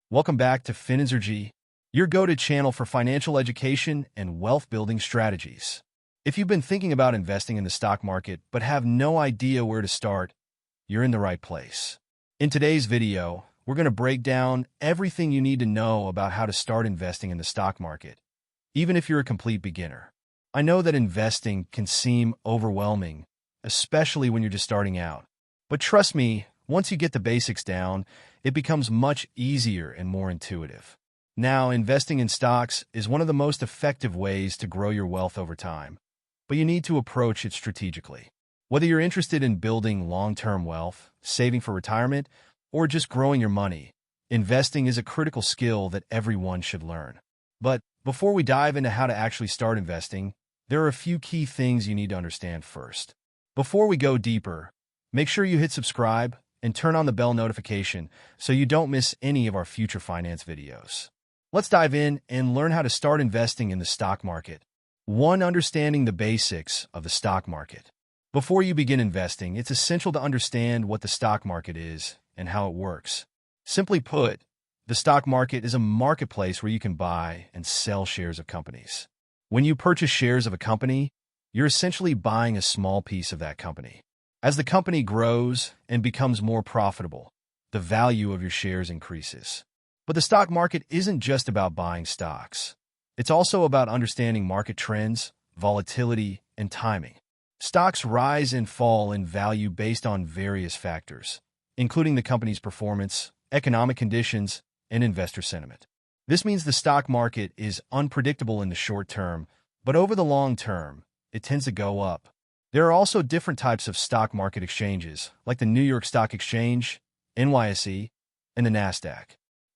Welcome back to Fininsergy, your go-to channel for financial education and wealth-building strategies. If you've been thinking about investing in the stock market but have no idea where to start, you're in the right place. In today's video, we're going to break down everything you need to know about how to start investing in the stock market, even if you're a complete beginner. I know that investing can seem overwhelming, especially when you're just starting out. But trust me, once you get the basics down, it becomes much easier and more intuitive. Now, investing in stocks is one of the most effective ways to grow your wealth over time, but you need to approach it strategically. Whether you're interested in building long-term wealth, saving for retirement, or just growing your money, investing is a critical skill that everyone should learn. But before we dive into how to actually start investing, there are a few key things you need to understand first. Before we go deeper, make sure you hit subscribe and turn on the bell notification so you don't miss any of our future finance videos. Let's dive in and learn how to start investing in the stock market. 1. Understanding the basics of the stock market. Before you begin investing, it's essential to understand what the stock market is and how it works. Simply put, the stock market is a marketplace where you can buy and sell shares of companies. When you purchase shares of a company, you're essentially buying a small piece of that company. As the company grows and becomes more profitable, the value of your shares increases. But the stock market isn't just about buying stocks. It's also about understanding market trends, volatility, and timing. Stocks rise and fall in value based on various factors, including the company's performance, economic conditions, and investor sentiment. This means the stock market is unpredictable in the short term, but over the long term, it tends to go up. There are also different types of stock market exchanges, like the New York Stock Exchange, NYSE, and the NASDAQ.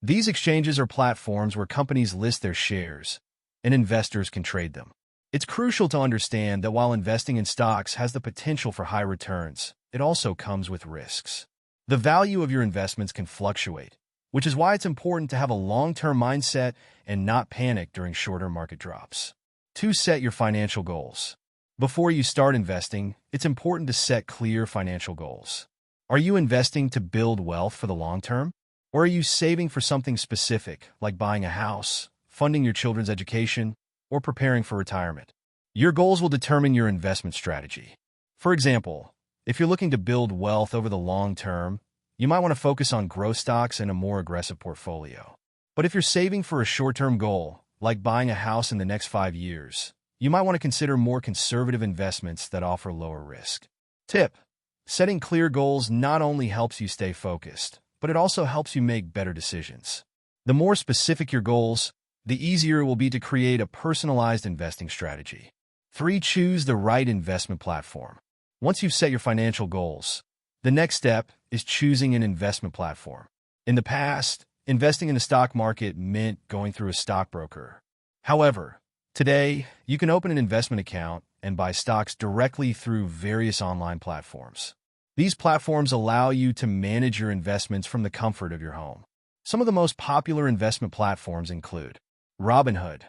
These exchanges are platforms where companies list their shares, and investors can trade them. It's crucial to understand that while investing in stocks has the potential for high returns, it also comes with risks. The value of your investments can fluctuate, which is why it's important to have a long-term mindset and not panic during shorter market drops. 2. Set your financial goals. Before you start investing, it's important to set clear financial goals. Are you investing to build wealth for the long term? Or are you saving for something specific, like buying a house, funding your children's education, or preparing for retirement? Your goals will determine your investment strategy. For example, if you're looking to build wealth over the long term, you might want to focus on growth stocks and a more aggressive portfolio. But if you're saving for a short-term goal, like buying a house in the next 5 years, you might want to consider more conservative investments that offer lower risk. Tip: setting clear goals not only helps you stay focused, but it also helps you make better decisions. The more specific your goals, the easier it will be to create a personalized investing strategy. 3. Choose the right investment platform. Once you've set your financial goals, the next step is choosing an investment platform. In the past, investing in the stock market meant going through a stockbroker. However, today, you can open an investment account and buy stocks directly through various online platforms. These platforms allow you to manage your investments from the comfort of your home. Some of the most popular investment platforms include Robinhood,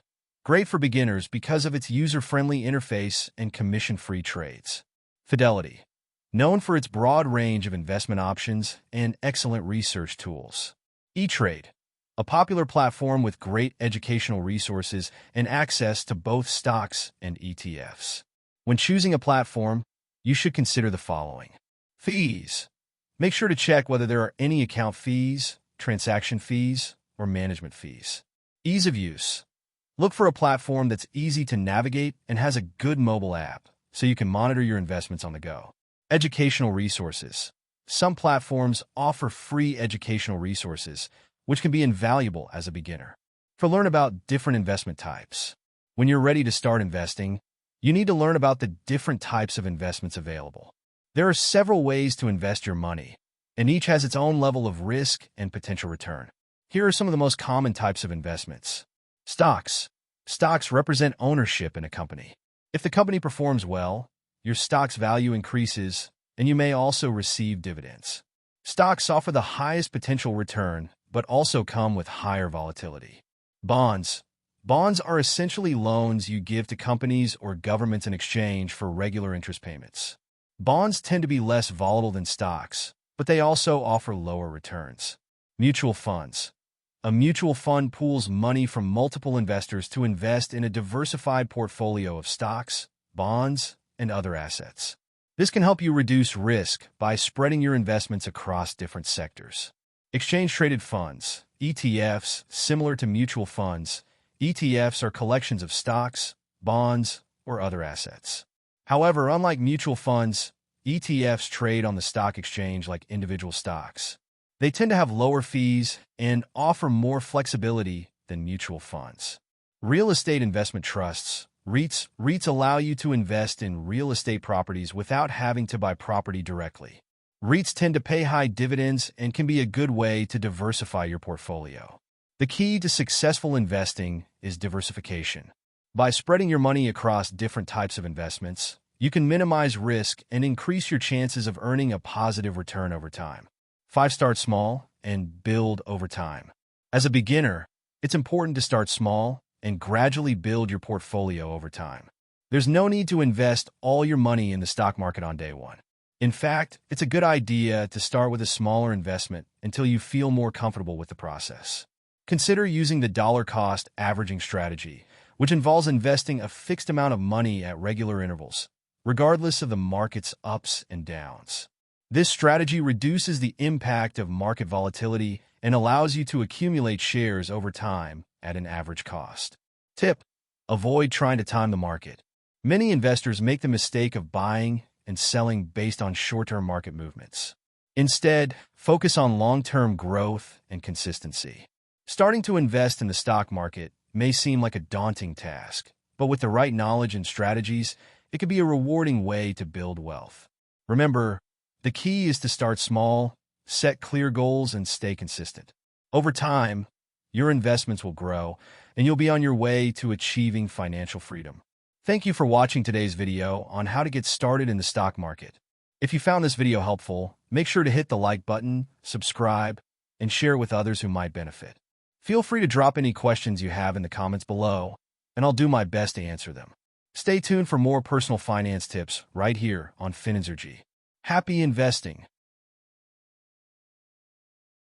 great for beginners because of its user-friendly interface and commission-free trades. Fidelity, known for its broad range of investment options and excellent research tools. E-Trade, a popular platform with great educational resources and access to both stocks and ETFs. When choosing a platform, you should consider the following. Fees. Make sure to check whether there are any account fees, transaction fees, or management fees. Ease of use. Look for a platform that's easy to navigate and has a good mobile app, so you can monitor your investments on the go. Educational resources. Some platforms offer free educational resources, which can be invaluable as a beginner. Learn about different investment types. When you're ready to start investing, you need to learn about the different types of investments available. There are several ways to invest your money, and each has its own level of risk and potential return. Here are some of the most common types of investments. Stocks. Stocks represent ownership in a company. If the company performs well, your stock's value increases, and you may also receive dividends. Stocks offer the highest potential return, but also come with higher volatility. Bonds. Bonds are essentially loans you give to companies or governments in exchange for regular interest payments. Bonds tend to be less volatile than stocks, but they also offer lower returns. Mutual funds. A mutual fund pools money from multiple investors to invest in a diversified portfolio of stocks, bonds, and other assets. This can help you reduce risk by spreading your investments across different sectors. Exchange-traded funds, ETFs, similar to mutual funds, ETFs are collections of stocks, bonds, or other assets. However, unlike mutual funds, ETFs trade on the stock exchange like individual stocks. They tend to have lower fees and offer more flexibility than mutual funds. Real estate investment trusts, REITs allow you to invest in real estate properties without having to buy property directly. REITs tend to pay high dividends and can be a good way to diversify your portfolio. The key to successful investing is diversification. By spreading your money across different types of investments, you can minimize risk and increase your chances of earning a positive return over time. 5. Start small and build over time. As a beginner, it's important to start small and gradually build your portfolio over time. There's no need to invest all your money in the stock market on day one. In fact, it's a good idea to start with a smaller investment until you feel more comfortable with the process. Consider using the dollar-cost averaging strategy, which involves investing a fixed amount of money at regular intervals, regardless of the market's ups and downs. This strategy reduces the impact of market volatility and allows you to accumulate shares over time at an average cost. Tip: avoid trying to time the market. Many investors make the mistake of buying and selling based on short-term market movements. Instead, focus on long-term growth and consistency. Starting to invest in the stock market may seem like a daunting task, but with the right knowledge and strategies, it can be a rewarding way to build wealth. Remember, the key is to start small, set clear goals, and stay consistent. Over time, your investments will grow, and you'll be on your way to achieving financial freedom. Thank you for watching today's video on how to get started in the stock market. If you found this video helpful, make sure to hit the like button, subscribe, and share it with others who might benefit. Feel free to drop any questions you have in the comments below, and I'll do my best to answer them. Stay tuned for more personal finance tips right here on FinEnergy. Happy investing!